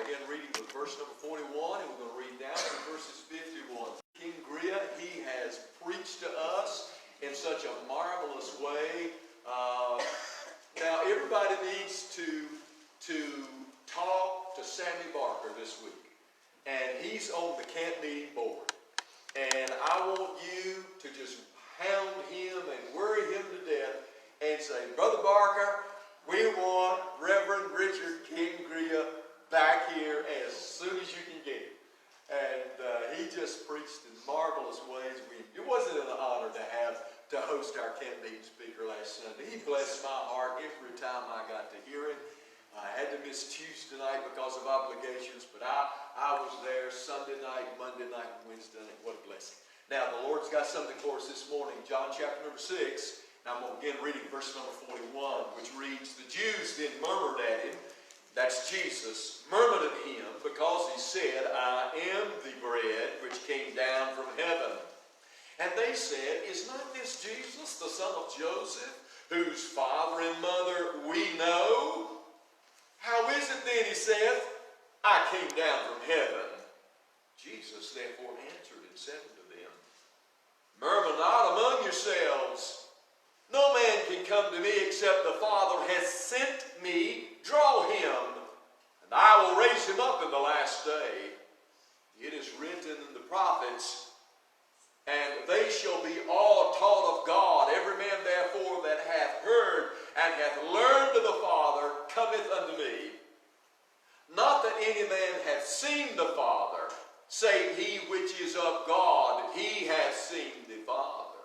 begin reading with verse number 41, and we're going to read down to verses 51. King Gria, he has preached to us in such a marvelous way. Now, everybody needs to talk to Sandy Barker this week. And he's on the camp meeting board. And I want you to just hound him and worry him to death and say, Brother Barker, we want Reverend Richard King Gria back here as soon as you can get him. And he just preached in marvelous ways. It wasn't an honor to host our camp meeting speaker last Sunday. He blessed my heart every time I got to hear him. I had to miss Tuesday night because of obligations, but I was there Sunday night, Monday night, and Wednesday night. What a blessing. Now, the Lord's got something for us this morning. John chapter number 6. Now, I'm going to begin reading verse number 41, which reads, The Jews then murmured at him, that's Jesus, murmured at him because he said, I am the bread which came down from heaven. And they said, Is not this Jesus, the son of Joseph, whose father and mother we know? How is it then, he saith, I came down from heaven? Jesus therefore answered and said unto them, Murmur not among yourselves. No man can come to me except the Father has sent me. Draw him, and I will raise him up in the last day. It is written in the prophets, and they shall be all taught of God. Every man therefore that hath heard and hath learned of the Father cometh unto me. Not that any man hath seen the Father, save he which is of God, he hath seen the Father.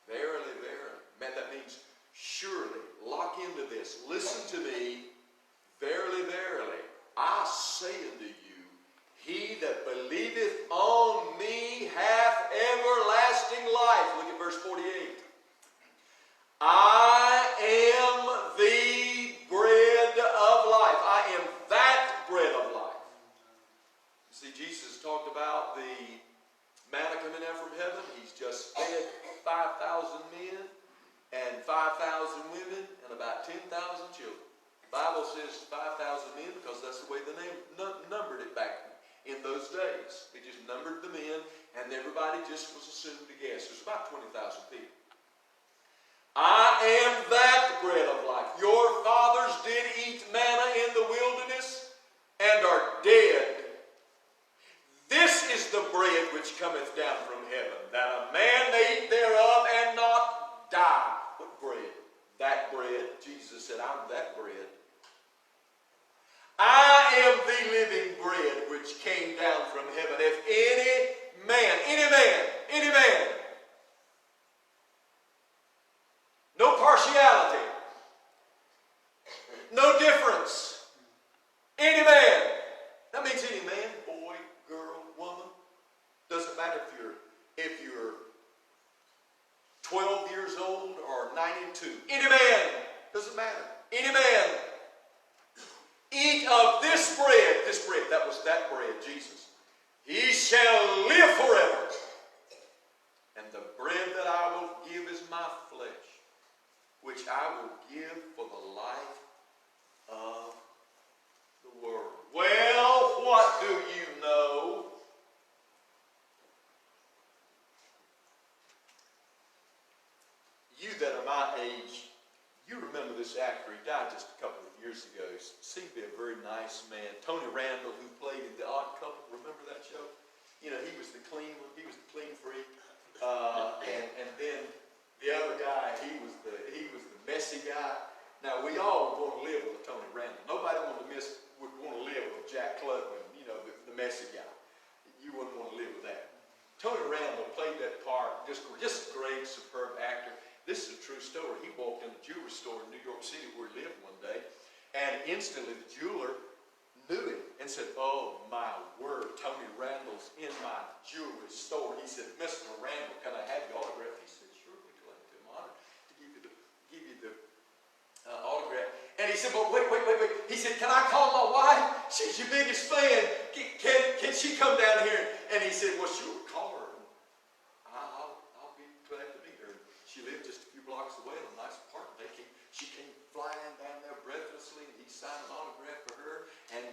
Verily, verily. Man, that means surely. Lock into this. Listen to me. Verily, verily, I say unto you, he that believeth on me hath everlasting life. Look at verse 48. I am the bread of life. I am that bread of life. See, Jesus talked about the manna coming down from heaven. He's just fed 5,000 men and 5,000 women and about 10,000 children. The Bible says 5,000 men because that's the way the name numbered it back in those days. They just numbered the men and everybody just was assumed to guess. There's about 20,000 people. I am that bread of life. Your fathers did eat manna in the wilderness and are dead. This is the bread which cometh down from heaven, that a man may eat thereof and not die. What bread? That bread. Jesus said, I'm that bread. I am the living bread which came down from heaven. If any man, no partiality, no difference, any man, that means any man, boy, girl, woman, doesn't matter if you're 12 years old or 92, any man, doesn't matter, any man, eat of this bread, that bread, Jesus, he shall live forever. And the bread that I will give is my flesh, which I will give for the life of the world. Well, what do you know? You that are my age, you remember this actor. He died just a couple of years ago. He seemed to be a very nice man. Tony Randall, who played in The Odd Couple. Remember that show? You know, he was the clean freak. And then the other guy, he was the messy guy. Now, we all want to live with Tony Randall. Nobody would want to live with Jack Klugman, you know, the messy guy. You wouldn't want to live with that. Tony Randall played that part, just a great, superb actor. This is a true story. He walked in a jewelry store in New York City where he lived one day, and instantly the jeweler knew him and said, oh my word, Tony Randall's in my jewelry store. He said, Mr. Randall, can I have your autograph? He said, sure, be glad to. I'm honored to give you the autograph. And he said, but wait. He said, can I call my wife? She's your biggest fan. Can she come down here? And he said, well, sure, call her. I'll be glad to meet her. She lived just a few blocks away in a nice apartment. She came flying down there breathlessly, and he signed an autograph for her. And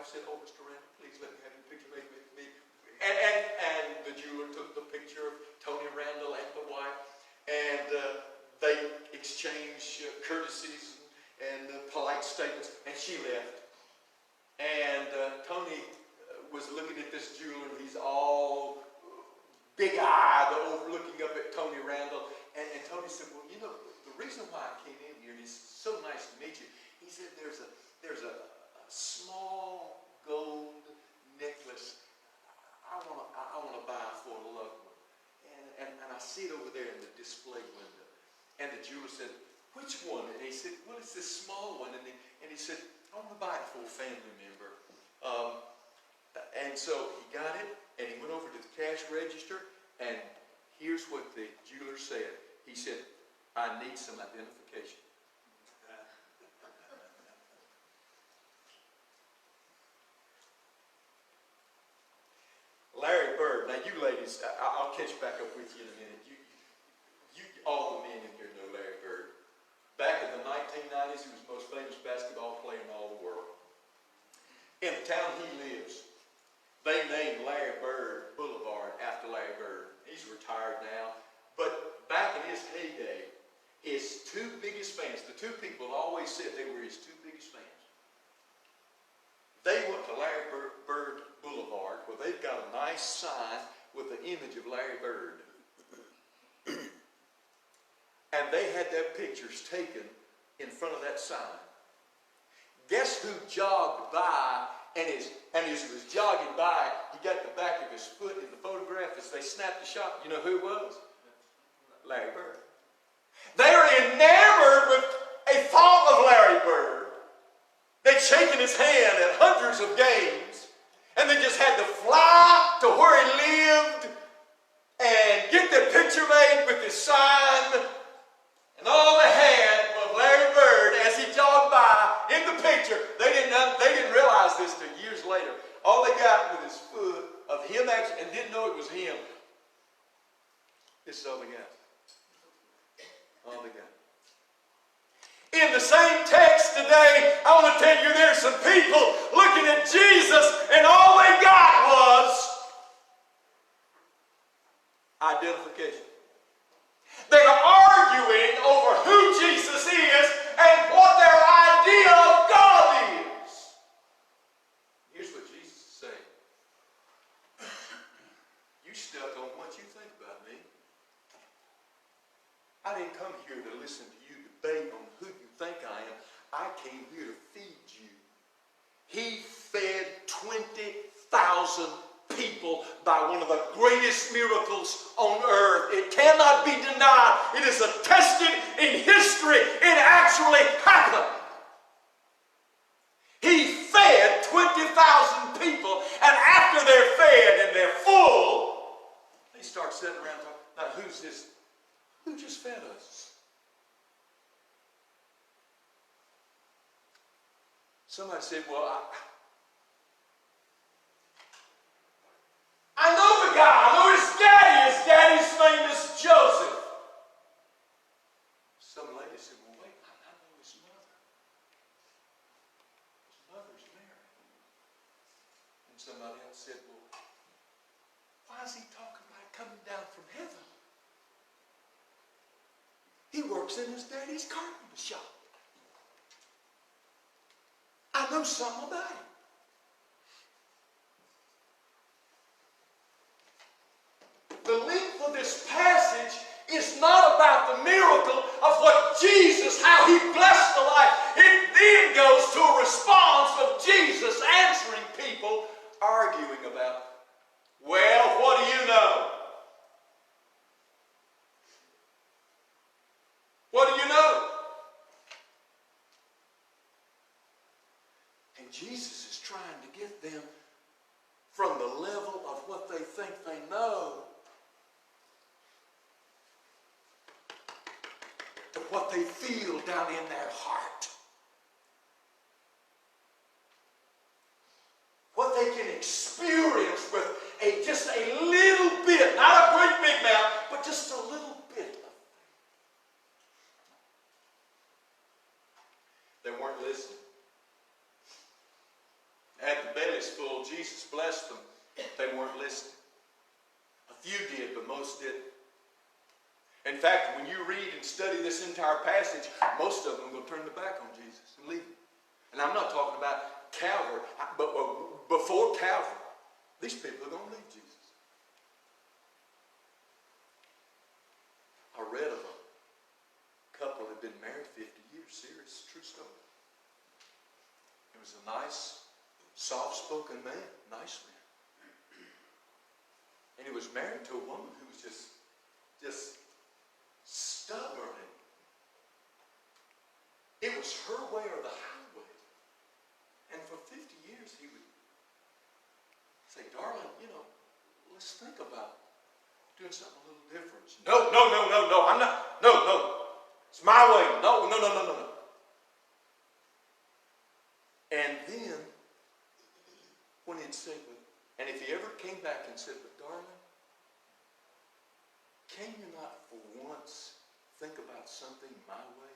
wife said, "Oh, Mr. Randall, please let me have your picture made with me." And the jeweler took the picture of Tony Randall and the wife, and they exchanged courtesies and polite statements, and she left. And Tony was looking at this jeweler, and he's all big-eyed, looking up at Tony Randall. And Tony said, "Well, you know, the reason why I came in here, and it's so nice to meet you," he said, there's a small gold necklace I want to buy for a loved one. And I see it over there in the display window. And the jeweler said, "Which one?" And he said, "Well, it's this small one." And he said, "I want to buy it for a family member." And so he got it, and he went over to the cash register, and here's what the jeweler said. He said, "I need some identification." Larry Bird. Now, you ladies, I'll catch back up with you in a minute. You all the men in here know Larry Bird. Back in the 1990s, he was the most famous basketball player in all the world. In the town he lives, they named Larry Bird Boulevard after Larry Bird. He's retired now. But back in his heyday, his two biggest fans, the two people always said they were his two biggest fans, they went to Larry Bird Boulevard, where they've got a nice sign with the image of Larry Bird. And they had their pictures taken in front of that sign. Guess who jogged by, and as he was jogging by, he got the back of his foot in the photograph as they snapped the shot. You know who it was? Larry Bird. They are enamored with a thought of Larry Bird. They'd shaken his hand at hundreds of games, and they just had to fly to where he lived and get the picture made with his sign. And all they had was Larry Bird as he jogged by in the picture. They didn't realize this till years later. All they got was his foot of him actually, and didn't know it was him. This is all they got. All they got. In the same text today, I want to tell you there's some people looking at Jesus, and all they got was identification. They are arguing over who Jesus is and what their idea of God is. Here's what Jesus is saying. You stuck on what you think about me. I didn't come here to listen to you debate on who you think I am. I came here to feed you. He fed 20,000 people by one of the greatest miracles on earth. It cannot be denied. It is attested in history. It actually happened. He fed 20,000 people, and after they're fed and they're full, they start sitting around talking, "Now who's this? Who just fed us?" Somebody said, "Well, I know the guy. I know his daddy. His daddy's name is Joseph." Some lady said, "Well, wait, I know his mother. His mother's Mary." And somebody else said, "Well, why is he talking about coming down from heaven? He works in his daddy's carpenter shop. I know something about him." The length of this passage is not about the miracle of what Jesus, how he blessed the life. It then goes to a response of Jesus answering people arguing about, "Well, what do you know? What do you know?" And Jesus is trying to get them from the level of what they think they know to what they feel down in their heart. What they can experience with just a little bit, not a great big amount, but just a little bit of it. They weren't listening. At the heads full. Jesus blessed them. They weren't listening. A few did, but most didn't. In fact, when you read and study this entire passage, most of them will turn their back on Jesus and leave him. And I'm not talking about Calvary, but before Calvary, these people are going to leave Jesus. I read of a couple that had been married 50 years. Serious, true story. He was a nice, soft-spoken man, nice man. And he was married to a woman who was just stubborn. It was her way or the highway. And for 50 years he would say, darling, let's think about doing something a little different. No, I'm not. No. It's my way. No. And then, when he'd say, and if he ever came back and said, but darling, can you not for once think about something my way?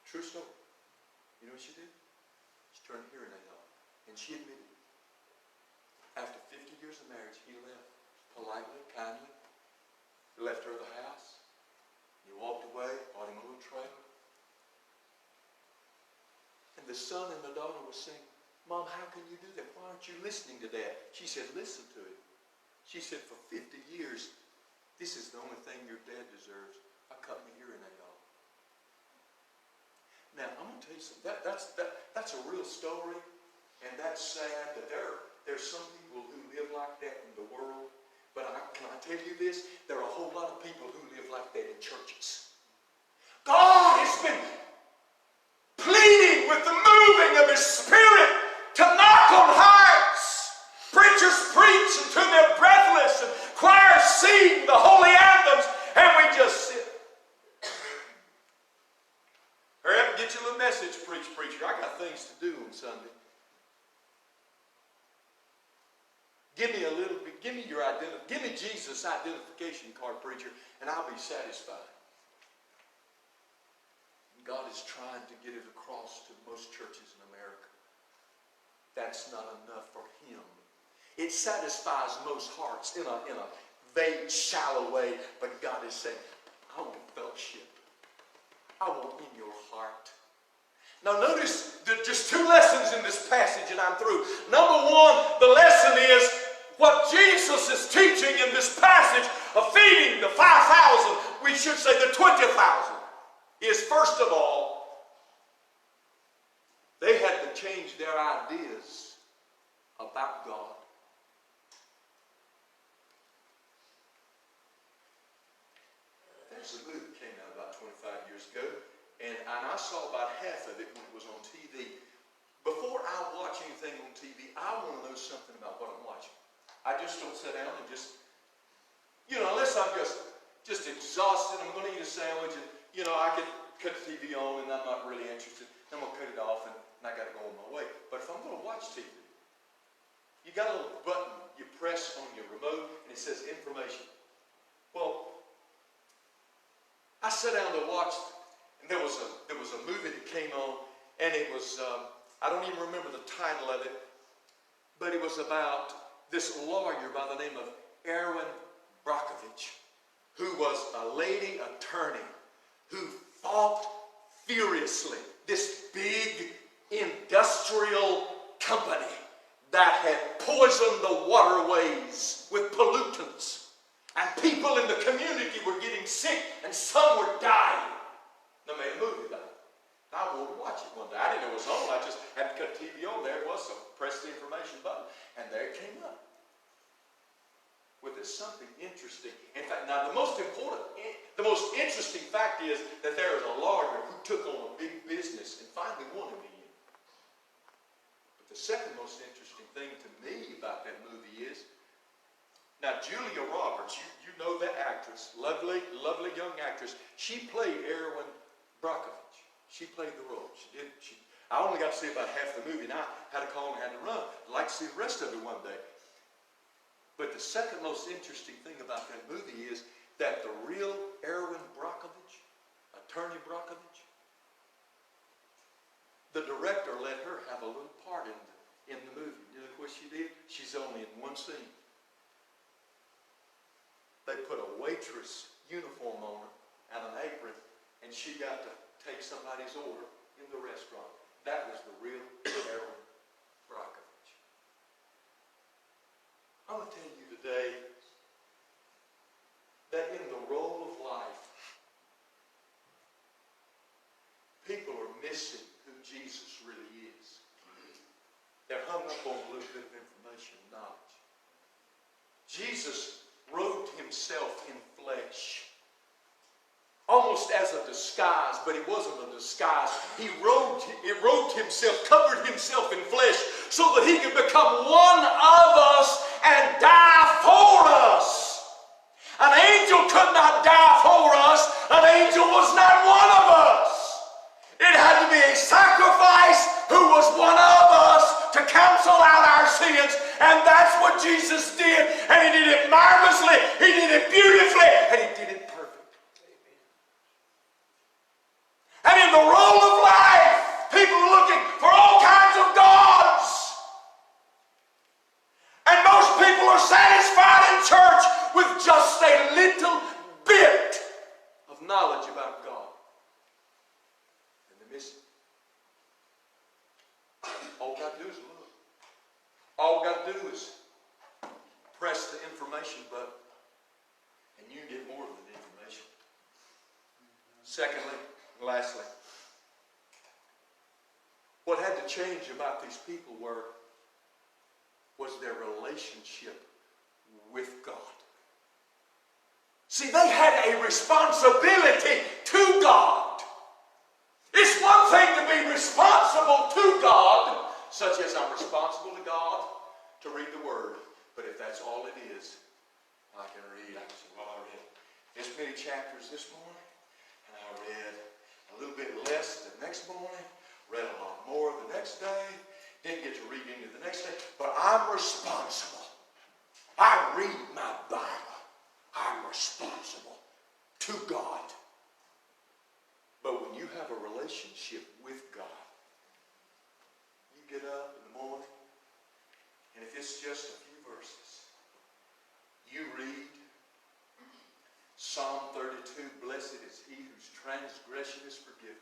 True story. You know what she did? She turned her hearing aid on. And she admitted it. After 50 years of marriage, he left politely, kindly. He left her the house. He walked away, bought him a little trailer. And the son and the daughter were saying, Mom, how can you do that? Why aren't you listening to that? She said, listen to it. She said, for 50 years, this is the only thing your dad deserves. I cut my hearing aid off. Now, I'm going to tell you something. That's a real story, and that's sad that there's some people who live like that in the world. But can I tell you this? There are a whole lot of people who live like that in churches. God has been pleading with the moving of His Spirit to knock on hearts. Preachers preach until they're breathless, and choirs sing the holy anthems, and we just sit. Hurry up and get your little message, preacher. I got things to do on Sunday. Give me your identity. Give me Jesus' identification card, preacher, and I'll be satisfied. God is trying to get it across to most churches in America. That's not enough for Him. It satisfies most hearts in a vague, shallow way, but God is saying, I want fellowship. I want in your heart. Now notice just two lessons in this passage, and I'm through. Number one, the lesson is what Jesus is teaching in this passage of feeding the 5,000, we should say the 20,000, is first of all, they had to change their ideas about God. There's a movie that came out about 25 years ago, and I saw about half of it when it was on TV. Before I watch anything on TV, I want to know something about what I'm watching. I just don't sit down and unless I'm just exhausted, I'm going to eat a sandwich, and, I could cut the TV on and I'm not really interested. I'm going to cut it off and I got to go on my way. But if I'm going to watch TV, you got a little button you press on your remote and it says information. Well, I sat down to watch, and there was a movie that came on, and it was, I don't even remember the title of it, but it was about this lawyer by the name of Erin Brockovich, who was a lady attorney who fought furiously this big industrial company that had poisoned the waterways with pollutants. And people in the community were getting sick, and some were dying. They made a movie about it. I wanted to watch it one day. I didn't know it was on. I just had to cut the TV on. There it was. So press the information button, and there it came up. Well, there's something interesting. In fact, now the most interesting fact is that there is a lawyer who took on a big business and finally won in the end. But the second most interesting thing to me about that movie is, now Julia Roberts, you know that actress, lovely young actress. She played Erin Brockovich. She played the role. I only got to see about half the movie, and I had to call and had to run. I'd like to see the rest of it one day. But the second most interesting thing about that movie is that the real Erin Brockovich, attorney Brockovich, the director let her have a little part in the movie. what she did? She's only in one scene. They put a waitress uniform on her and an apron, and she got to take somebody's order in the restaurant. That was the real Carolyn Brockovich. I'm going to tell you today that in the role of life, people are missing who Jesus really is. They're hung up on a little bit of information and knowledge. Jesus robed himself in flesh, almost as a disguise, but it wasn't a disguise. He robed himself, covered himself in flesh, so that he could become one of us and die for us. An angel could not die for us. An angel was not one of us. It had to be a sacrifice who was one of us to cancel out our sins. And that's what Jesus did. And he did it marvelously. He did it beautifully. And he did it perfect. And in the role of life, people are looking for all kinds of gods. And most people are satisfied in church with just a little bit of knowledge about God. And they miss it. All we got to do is look. All we got to do is press the information button, and you get more than information. Secondly, and lastly, what had to change about these people was their relationship with God. See, they had a responsibility to God. It's one thing to be responsible to God, such as I'm responsible to God to read the Word. But if that's all it is, I can say, well, I read this many chapters this morning, and I read a little bit less the next morning, read a lot more the next day, didn't get to read into the next day, but I'm responsible. I read my Bible. I'm responsible to God. But when you have a relationship with God, you get up in the morning, and if it's just a few verses, you read Psalm 32, blessed is he whose transgression is forgiven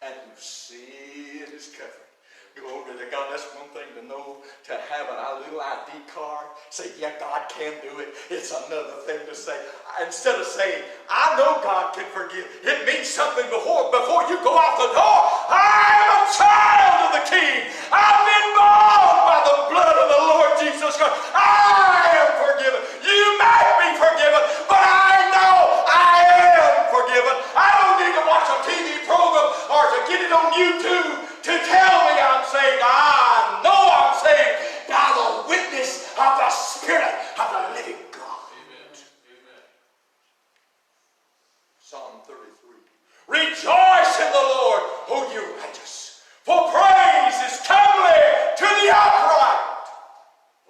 and whose sin is covered. Glory to God. That's one thing to know, to have a little ID card. Say, yeah, God can do it. It's another thing to say. Instead of saying, I know God can forgive, it means something before you go out the door. I am a child of the King. I've been bought by the blood of the Lord Jesus Christ. I am forgiven. You might be forgiven, but I know I am forgiven. I don't need to watch a TV program or to get it on YouTube to tell me I'm saved. I know I'm saved by the witness of the Spirit of the living God. Amen. Amen. Psalm 33. Rejoice in the Lord, O you righteous, for praise is comely to the upright.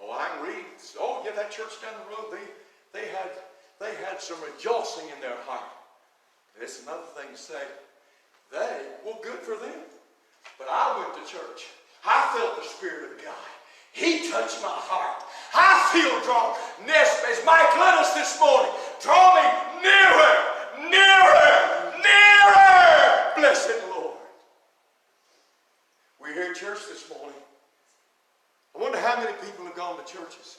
Oh, I can read. Oh, yeah, that church down the road, they had some rejoicing in their heart. It's another thing to say, well, good for them. But I went to church. I felt the Spirit of God. He touched my heart. I feel drawn. As Mike led us this morning, draw me nearer, nearer, nearer, blessed Lord. We're here at church this morning. I wonder how many people have gone to churches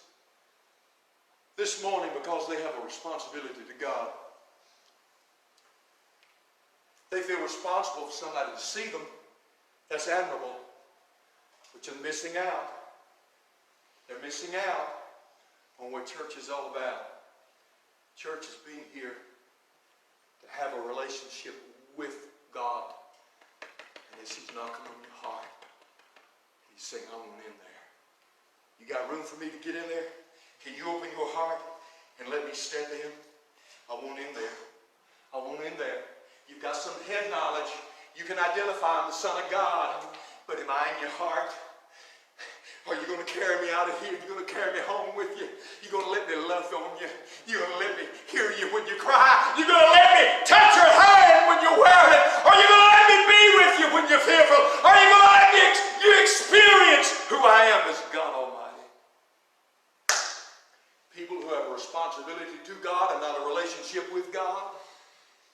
this morning because they have a responsibility to God. They feel responsible for somebody to see them. That's admirable, but you're missing out. They're missing out on what church is all about. Church is being here to have a relationship with God. And as He's knocking on your heart, He's saying, I want in there. You got room for me to get in there? Can you open your heart and let me step in? I want in there. I want in there. You've got some head knowledge. You can identify I'm the Son of God, but am I in your heart? Are you going to carry me out of here? You're going to carry me home with you? You're going to let me love on you? You're going to let me hear you when you cry? You're going to let me touch your hand when you're wearing it? Are you going to let me be with you when you're fearful? Are you going to let me you experience who I am as God Almighty?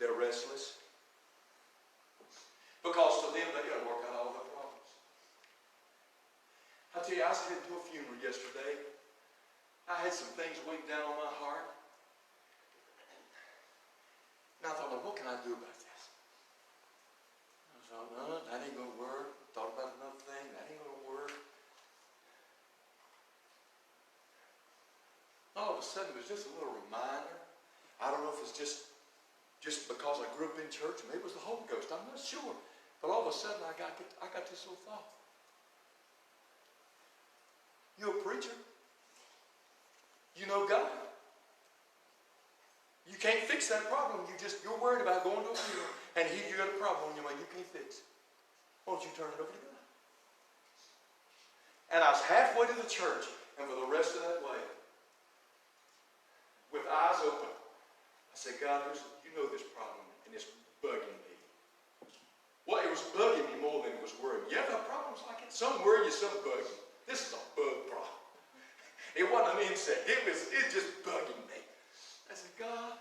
They're restless. Because to them, they got to work out all their problems. I tell you, I was heading to a funeral yesterday. I had some things weighing down on my heart. And I thought, well, what can I do about this? I thought, no, that ain't going to work. Thought about another thing. That ain't going to work. All of a sudden, it was just a little reminder. I don't know if it's just because I grew up in church. Maybe it was the Holy Ghost. I'm not sure. But all of a sudden, I got this little thought. You a preacher? You know God. You can't fix that problem. You're worried about going to a funeral, and you got a problem on your mind you can't fix. Why don't you turn it over to God? And I was halfway to the church, and for the rest of that way, with eyes open, I said, God, you know this problem, and it's bugging me. Well, it was bugging me more than it was worrying. You ever have problems like it? Some worry you, some bug you. This is a bug problem. It wasn't an insect. It's just bugging me. I said, God.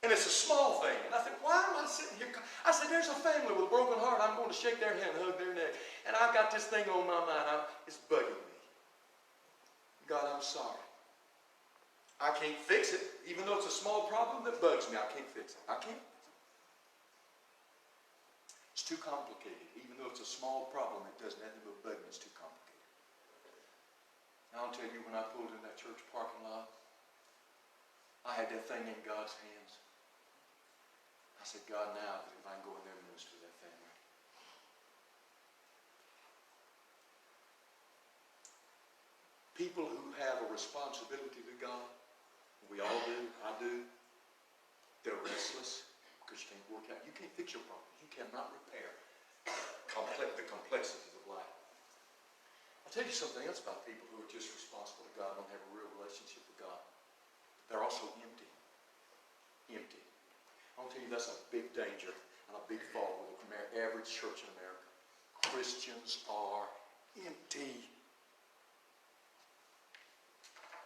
And it's a small thing. And I said, why am I sitting here? I said, there's a family with a broken heart. I'm going to shake their hand and hug their neck. And I've got this thing on my mind. It's bugging me. God, I'm sorry. I can't fix it. Even though it's a small problem that bugs me, I can't fix it. I can't. It's too complicated. Even though it's a small problem, it does nothing but bug me. It's too complicated. Now, I'll tell you, when I pulled in that church parking lot, I had that thing in God's hands. I said, God, now, if I can go in there and minister to that family. People who have a responsibility to God, we all do, I do, they're restless because you can't work out. You can't fix your problems. You cannot repair the complexities of life. I'll tell you something else about people who are just responsible to God and don't have a real relationship with God. They're also empty. Empty. I'll tell you that's a big danger and a big fault with the average church in America. Christians are empty.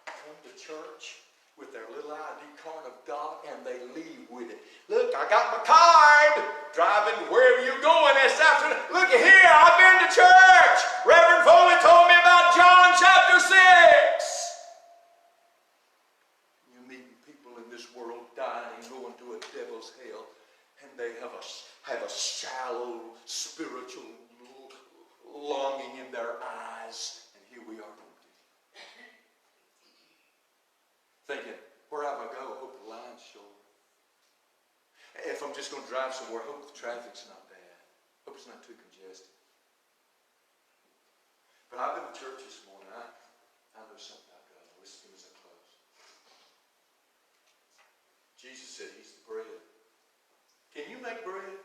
Come to church with their little ID card of God and they leave with it. Look, I got my card. Driving wherever you're going this afternoon. Look here, I've been to church. Reverend Foley told me about John chapter 6. You're meeting people in this world dying, going to a devil's hell, and they have a shallow spiritual longing in their eyes. And here we are empty. Thinking, wherever I go, hope the line's short. If I'm just going to drive somewhere, hope the traffic's not bad. Hope it's not too congested. But I've been to church this morning. I know something about God. Listen to me as I close. Jesus said he's the bread. Can you make bread?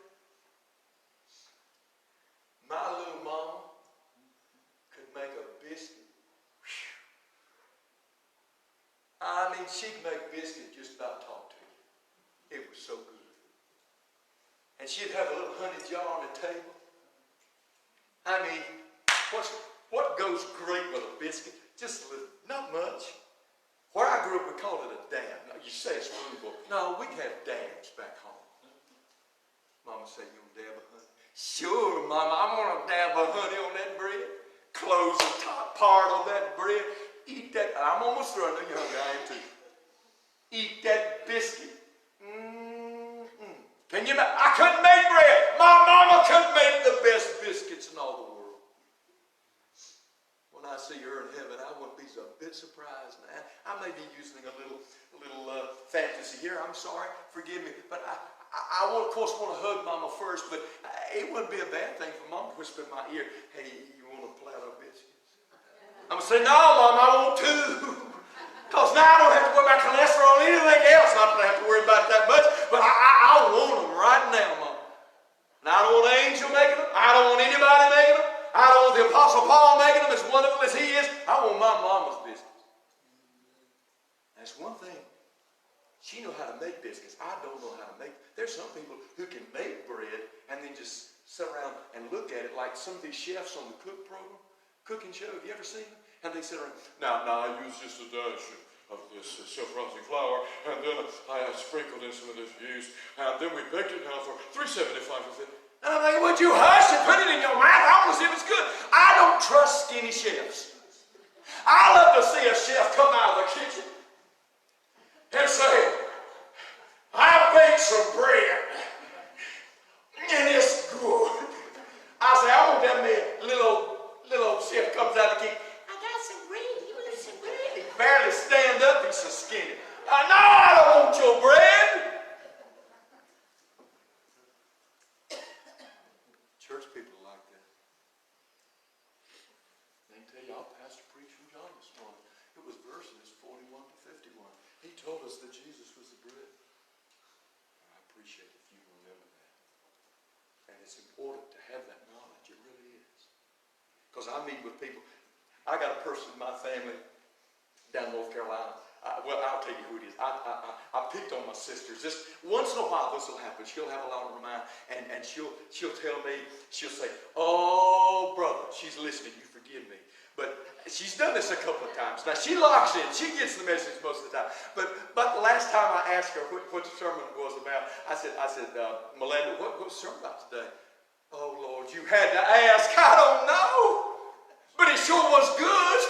My little mama could make a biscuit. I mean, she'd make biscuit just about talk to you. It was so good. And she'd have a little honey jar on the table. I mean, what goes great with a biscuit? Just a little, not much. Where I grew up, we called it a dab. Now, you say it's frugal. No, we have dabs back home. Mama said, you want a dab of honey? Sure, Mama, I'm going to dab of honey on that bread. Close the top part of that bread. Eat that. I'm almost through. I know you're hungry. I am too. Eat that biscuit. Can you? I couldn't make bread. My mama couldn't make the best biscuits in all the world. When I see her in heaven, I won't be a bit surprised. Man, I may be using a little fantasy here. I'm sorry. Forgive me. But I of course want to hug Mama first. But it wouldn't be a bad thing for Mama to whisper in my ear, "Hey, you want a platter of biscuits?" I'm going to say, "No, Mom, I want two." Because now I don't have to worry about cholesterol or anything else. Not that I have to worry about that much. But I want them right now, Mom. And I don't want an angel making them. I don't want anybody making them. I don't want the Apostle Paul making them as wonderful as he is. I want my mama's biscuits. That's one thing. She knows how to make biscuits. I don't know how to make them. There's some people who can make bread and then just sit around and look at it like some of these chefs on the cooking show. Have you ever seen them? And they sit around, now I use just a dash of this self-rising flour, and then I sprinkled in some of this yeast, and then we baked it now for $3.75 with it. And I'm like, would you hush and put it in your mouth? I want to see if it's good. I don't trust skinny chefs. I love to see a chef come out of the kitchen and say, I baked some bread, and it's good. I say, I want that man, little chef comes out of the kitchen. I got some bread. You want some bread? He barely stand up. He's so skinny. No, I don't want your bread. Church people are like that. They can tell you, our pastor preached from John this morning. It was verses 41 to 51. He told us that Jesus was the bread. I appreciate if you remember that. And it's important to have that knowledge. It really is. Because I meet with people. I got a person in my family down in North Carolina. Well, I'll tell you who it is. I picked on my sisters. Just once in a while this will happen. She'll have a lot on her mind. And she'll tell me, she'll say, oh, brother, she's listening. You forgive me. But she's done this a couple of times. Now, she locks in. She gets the message most of the time. But the last time I asked her what the sermon was about, I said, Melinda, what was the sermon about today? Oh, Lord, you had to ask. I don't know. But it sure was good.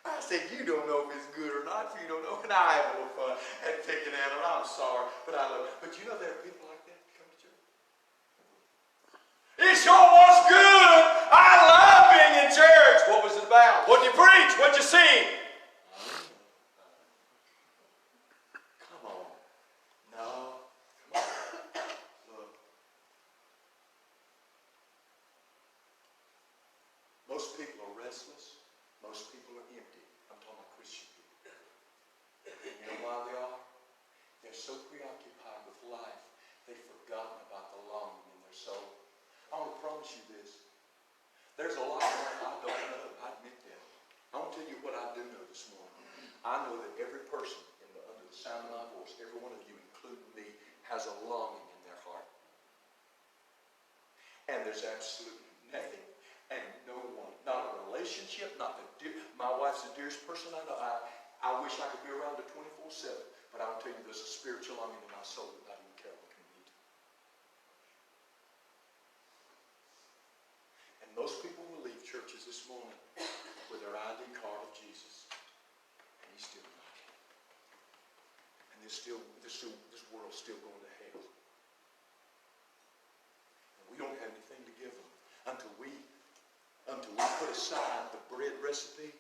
I said, you don't know if it's good or not. If you don't know, and I have a little fun and picking at it. I'm sorry, but I love it. But you know there are people like that that come to church. It sure was good. I love being in church. What was it about? What did you preach? What did you sing? Come on. No. Come on. Look. Most people are restless. Most people are empty. I'm talking about Christian people. You know why they are? They're so preoccupied with life, they've forgotten about the longing in their soul. I want to promise you this. There's a lot more I don't know. I admit that. I want to tell you what I do know this morning. I know that every person under the sound of my voice, every one of you, including me, has a longing in their heart. And there's absolutely nothing and no one, not a relationship, not my wife's the dearest person I know. I wish I could be around her 24/7, but I'll tell you there's a spiritual longing in my soul that I don't care what can meet. And most people will leave churches this morning with their ID card of Jesus, and he's still knocking. And this world's still going to hell. And we don't have anything to give them until we put aside the bread recipe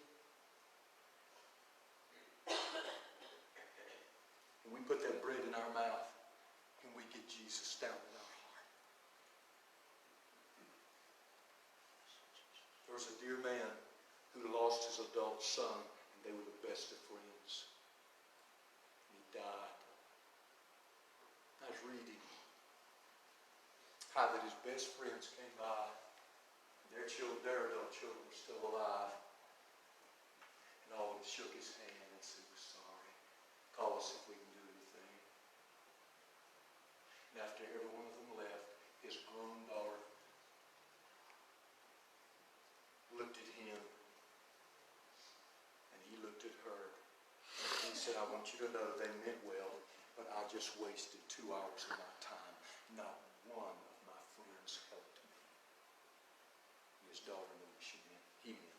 and we put that bread in our mouth and we get Jesus down in our heart. There was a dear man who lost his adult son, and they were the best of friends. And he died. I was reading how that his best friends came by. Their adult children were still alive. And always shook his hand and said, we're sorry. Call us if we can do anything. And after every one of them left, his grown daughter looked at him. And he looked at her. And he said, I want you to know they meant well, but I just wasted 2 hours of my time. Not one of my friends helped me. His daughter knew what he meant.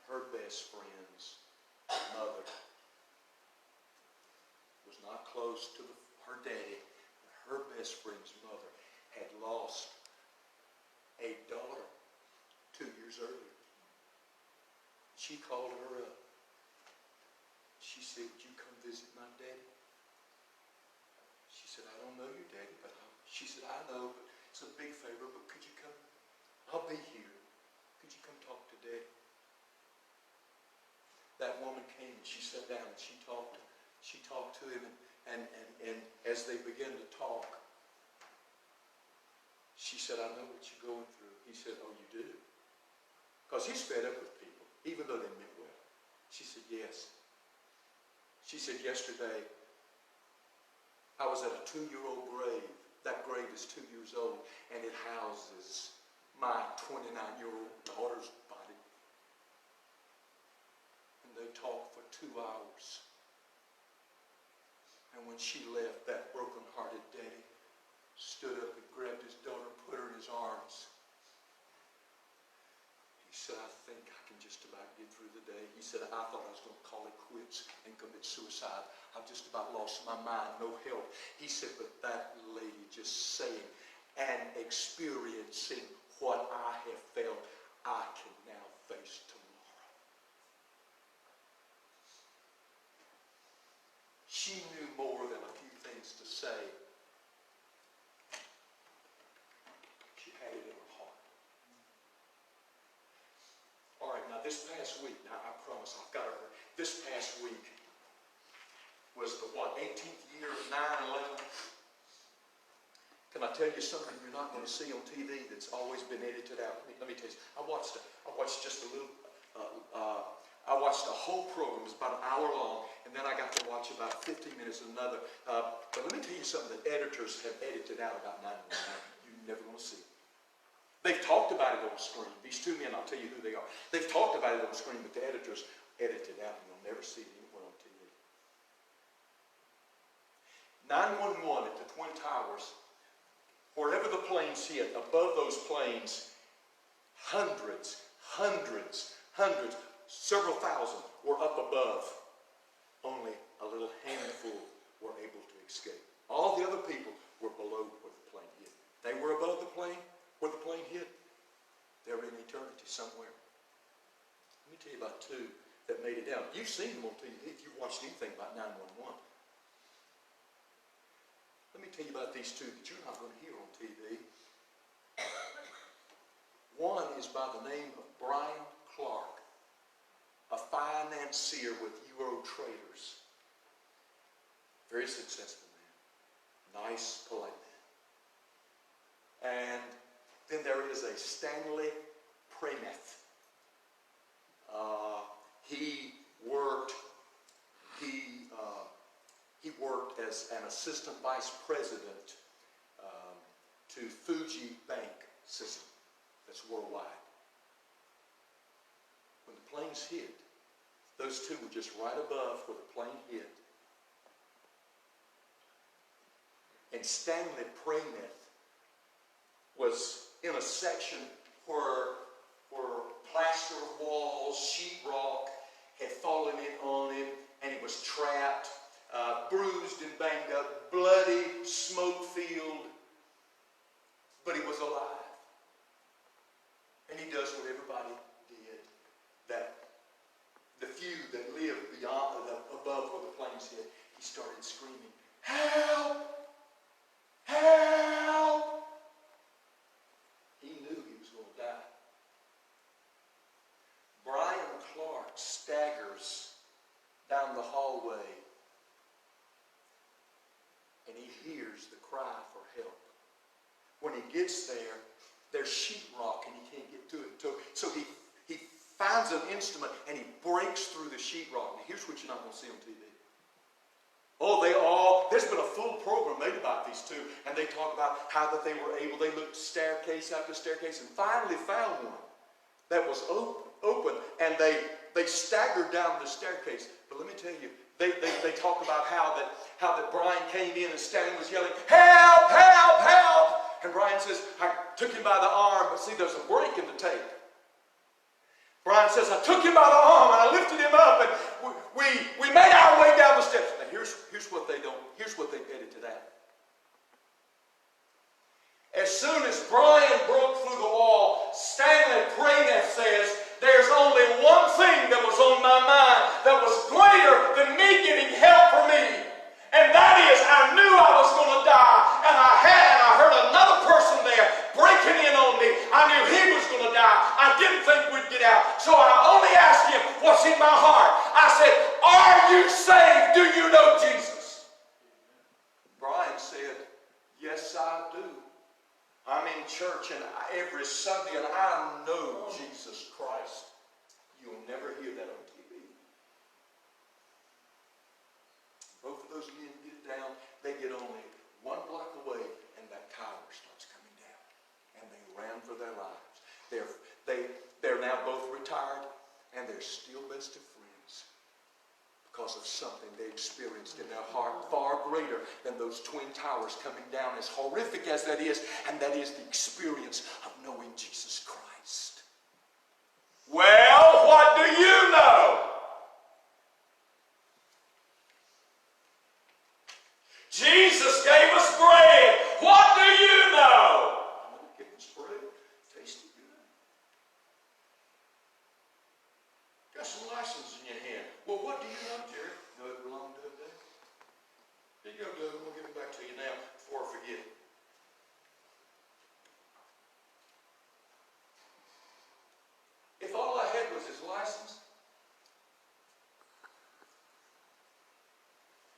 Her best friend's mother was not close to her daddy. Her best friend's mother had lost a daughter 2 years earlier. She called her up. She said, would you come visit my daddy? She said, I don't know your daddy, but she said, I know, but it's a big favor, but could you come? I'll be here. Could you come talk to Daddy? That woman came and she sat down and she talked to him, and as they began to talk, she said, I know what you're going through. He said, oh, you do? Because he's fed up with people, even though they meant well. She said, yes. She said, yesterday, I was at a 2-year-old grave. That grave is 2 years old, and it houses my 29-year-old daughter's body. they talked for 2 hours. And when she left, that broken-hearted daddy stood up and grabbed his daughter, put her in his arms. He said, I think I can just about get through the day. He said, I thought I was going to call it quits and commit suicide. I've just about lost my mind, no help. He said, but that lady just saying and experiencing what I have felt, I can now face tomorrow. She knew more than a few things to say. She had it in her heart. All right, now this past week, now I promise I've got her. This past week was the 18th year of 9/11. Can I tell you something you're not going to see on TV that's always been edited out? Let me tell you. I watched just a little. I watched a whole program. It was about an hour long, and then I got to watch about 15 minutes of another. But let me tell you something that editors have edited out about 9/11. You're never going to see. They've talked about it on screen. These two men, I'll tell you who they are. They've talked about it on screen, but the editors edited it out, and you'll never see it anywhere on TV. 911 at the Twin Towers. Wherever the planes hit, above those planes, hundreds, several thousand were up above. Only a little handful were able to escape. All the other people were below where the plane hit. They were above the plane, where the plane hit. They were in eternity somewhere. Let me tell you about two that made it down. You've seen them on TV if you've watched anything about 911. Let me tell you about these two that you're not going to hear on TV. One is by the name of Brian Clark, a financier with Euro Traders. Very successful man. Nice, polite man. And then there is a Stanley Premeth. He worked as an assistant vice president to Fuji Bank system. That's worldwide. When the planes hit, those two were just right above where the plane hit. And Stanley Premeth was in a section where plaster walls, sheetrock had fallen in on him, and he was trapped, bruised and banged up, bloody, smoke-filled, but he was alive. And he does what everybody did. That the few that lived beyond, above where the planes hit, he started screaming, "Help! Help!" He knew he was going to die. Brian Clark staggers down the hallway, and he hears the cry for help. When he gets there, there's sheetrock, and he can't get to it. So he finds an instrument, and he breaks through the sheetrock. Now, here's what you're not going to see on TV. There's been a full program made about these two, and they talk about how that they were able, they looked staircase after staircase, and finally found one that was open, and they staggered down the staircase. But let me tell you, they talk about how that Brian came in and Stanley was yelling, "Help! Help! Help!" And Brian says, "I took him by the arm, but see, there's a break in the tape." Brian says, "I took him by the arm and I lifted him up, and we made our way down the steps." Now here's what they edited out. As soon as Brian broke through the wall, Stanley Premeth says, "There's only one thing that was on my mind that was greater than me getting help for me. And that is, I knew I was going to die, and I heard another person there breaking in on me. I knew he was going to die. I didn't think we'd get out. So I only asked him, what's in my heart? I said, are you saved? Do you know Jesus?" Brian said, "Yes, I do. I'm in church and every Sunday, and I know Jesus Christ." You'll never hear that on TV. Both of those men get down. They get only 1 block away, and that tower starts coming down. And they ran for their lives. They're now both retired, and they're still best of friends. because of something they experienced in their heart far greater than those twin towers coming down, as horrific as that is, and that is the experience of knowing Jesus Christ. Well, what do you know? Jesus gave us bread. What do you know? He gave us bread. Tasted good. Got some license in your hand. Well, what do you know, Jerry? No, it belonged to Doug. Here you go, Doug. We'll give it back to you now before I forget. If all I had was his license,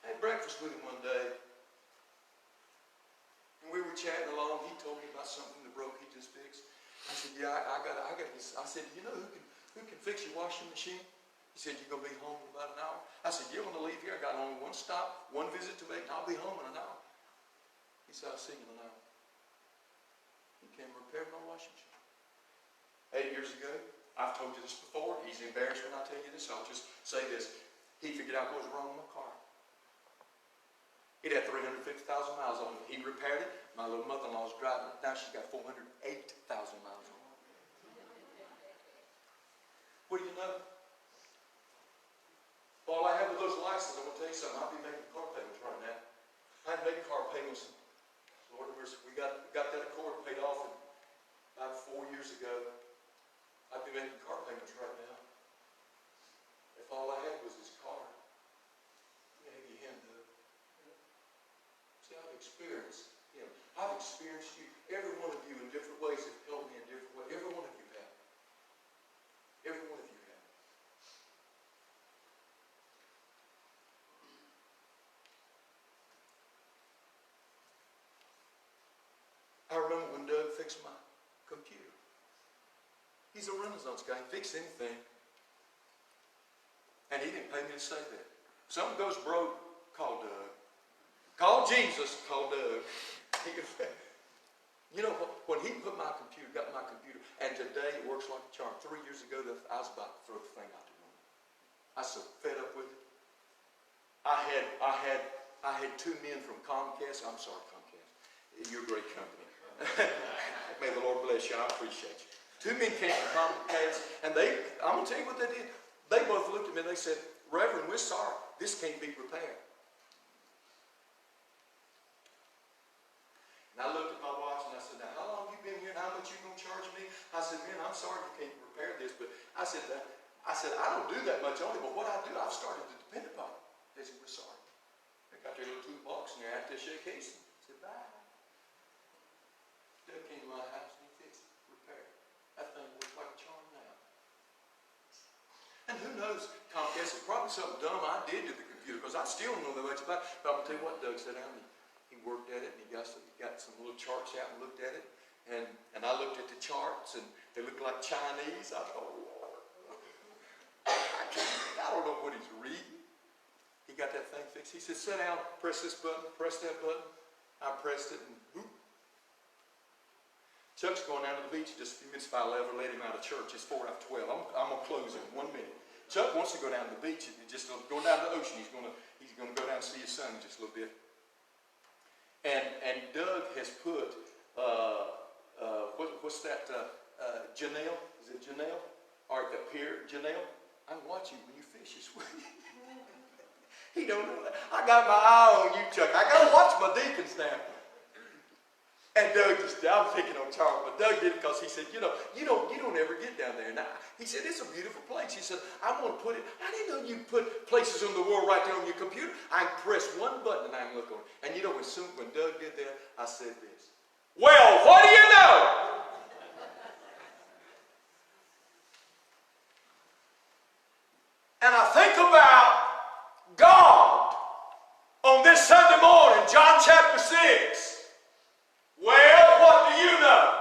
I had breakfast with him one day. And we were chatting along. He told me about something that broke he just fixed. I said, yeah, I got this. I said, you know who can fix your washing machine? He said, you're going to be home in about an hour. I said, you're going to leave here. I got only one stop, one visit to make, and I'll be home in an hour. He said, I'll see you in an hour. He came and repaired my washing machine. 8 years ago, I've told you this before. He's embarrassed when I tell you this. I'll just say this. He figured out what was wrong with my car. It had 350,000 miles on it. He repaired it. My little mother-in-law was driving it. Now she's got 408,000 miles on it. What do you know? All I have with those licenses, I'm going to tell you something. I'll be making car payments right now. I hadn't made car payments. Lord, we got that Accord paid off about 4 years ago. I'd be making car payments right now. If all I had was his car, maybe him, though. See, I've experienced him. I've experienced you. Every one of you in different ways have helped me in different ways. Every one of you have. Every one of you have. I remember when Doug fixed my computer. He's a Renaissance guy. He fixed anything. And he didn't pay me to say that. Something goes broke, call Doug. Call Jesus, call Doug. You know, when he got my computer, and today it works like a charm. 3 years ago, I was about to throw the thing out the window. I was so fed up with it. I had two men from Comcast. I'm sorry, Comcast. You're a great company. May the Lord bless you. I appreciate you. Two men came from Comcast, and I'm going to tell you what they did. They both looked at me and they said, Reverend, we're sorry. This can't be repaired. And I looked at my watch and I said, now, how long have you been here and how much you going to charge me? I said, man, I'm sorry you can't repair this, but I said, I don't do that much on it, but what I do, I've started to depend upon it. They said, we're sorry. They got their little toolbox and they're out there shaking. I said, bye. Doug came to my house and he fixed it, repaired it. That thing looks like a charm now. And who knows, Comcast, it's probably something dumb I did to the computer, because I still don't know that much about it. But I'm going to tell you what, Doug sat down and he worked at it, and he got some little charts out and looked at it. And I looked at the charts, and they looked like Chinese. I thought, oh, Lord, I don't know what he's reading. He got that thing fixed. He said, sit down, press this button, press that button. I pressed it, and boop. Chuck's going down to the beach just a few minutes if I'll ever let him out of church. It's 4 after 12. I'm going to close in 1 minute. Chuck wants to go down to the beach and just go down to the ocean. He's going to go down and see his son in just a little bit. And Doug has put, what's that, Janelle? Is it Janelle? Or up here, Janelle? I can watch you when you fish this way. He don't know that. I got my eye on you, Chuck. I got to watch my deacons now. And Doug I'm picking on Charles, but Doug did it because he said, you don't ever get down there. Now, he said, it's a beautiful place. He said, I'm going to put it, I didn't know you put places in the world right there on your computer. I can press one button and I can look on it. And you know, when Doug did that, I said this. Well, what do you know? And I think about God on this Sunday morning, John chapter 6. Well, what do you know?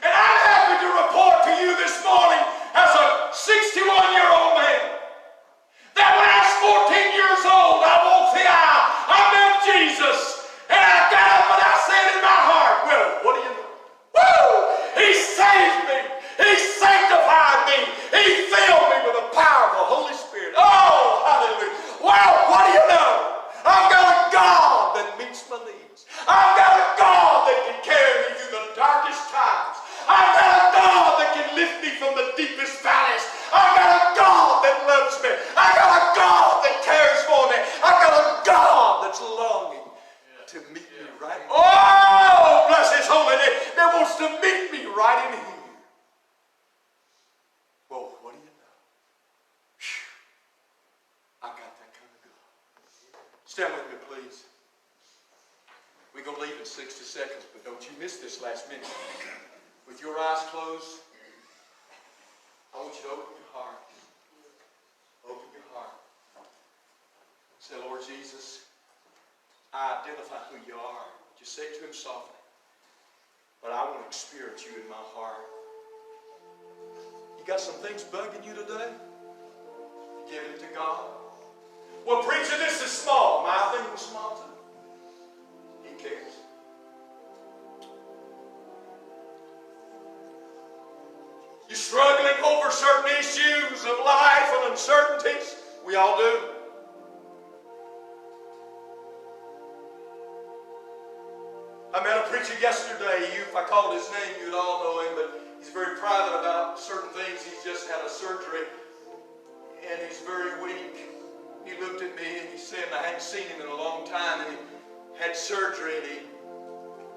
And I'm happy to report to you this morning as a 61-year-old man that when I was 14 years old, I walked the aisle, I met Jesus, and I me right. Oh, bless His holy name. That wants to meet me right in here. Well, what do you know? Whew. I got that kind of God. Stand with me, please. We're going to leave in 60 seconds, but don't you miss this last minute. With your eyes closed, I want you to open your heart. Open your heart. Say, Lord Jesus, I identify who you are. Just say it to Him softly. But I want to experience you in my heart. You got some things bugging you today? Give it to God. Well, preacher, this is small. My thing was small too. He cares. You're struggling over certain issues of life and uncertainties. We all do. I met a preacher yesterday. If I called his name, you'd all know him, but he's very private about certain things. He's just had a surgery, and he's very weak. He looked at me and he said, I hadn't seen him in a long time, and he had surgery, and he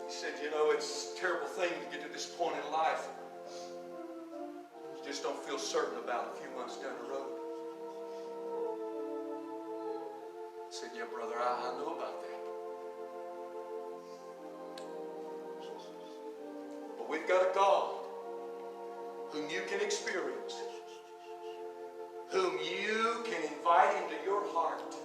said, you know, it's a terrible thing to get to this point in life. You just don't feel certain about a few months down the road. I said, yeah, brother, I know about that. But we've got a God whom you can experience, whom you can invite into your heart.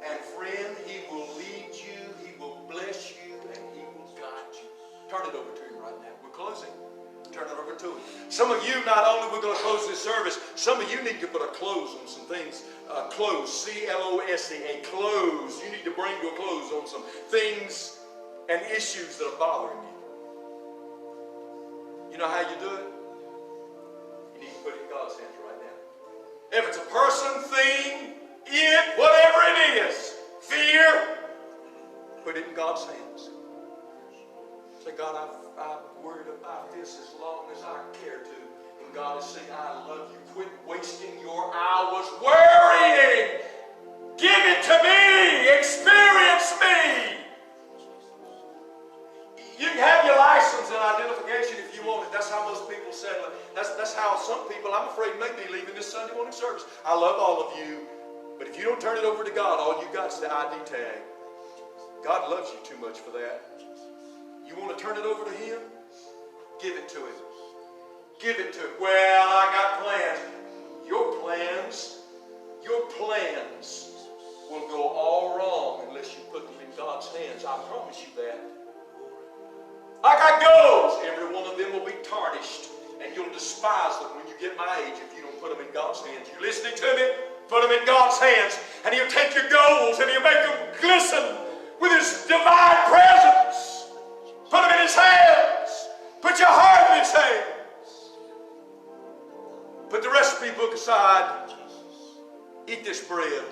And friend, He will lead you, He will bless you, and He will guide you. Turn it over to Him right now. We're closing. Turn it over to Him. Some of you, not only we're going to close this service, some of you need to put a close on some things. Close, C-L-O-S-E, a close. You need to bring your close on some things and issues that are bothering you. You know how you do it? You need to put it in God's hands right now. If it's a person, thing, it, whatever it is, fear, put it in God's hands. Say, God, I've worried about this as long as I care to. And God is saying, I love you. Quit wasting your hours worrying. Give it to me. Experience me. You can have your license and identification if you want it. That's how most people settle it. That's how some people, I'm afraid, may be leaving this Sunday morning service. I love all of you, but if you don't turn it over to God, all you got is the ID tag. God loves you too much for that. You want to turn it over to Him? Give it to Him. Give it to Him. Well, I got plans. Your plans will go all wrong unless you put them in God's hands. I promise you that. I got goals. Every one of them will be tarnished, and you'll despise them when you get my age if you don't put them in God's hands. You listening to me? Put them in God's hands, and He'll take your goals and He'll make them glisten with His divine presence. Put them in His hands. Put your heart in His hands. Put the recipe book aside. Eat this bread.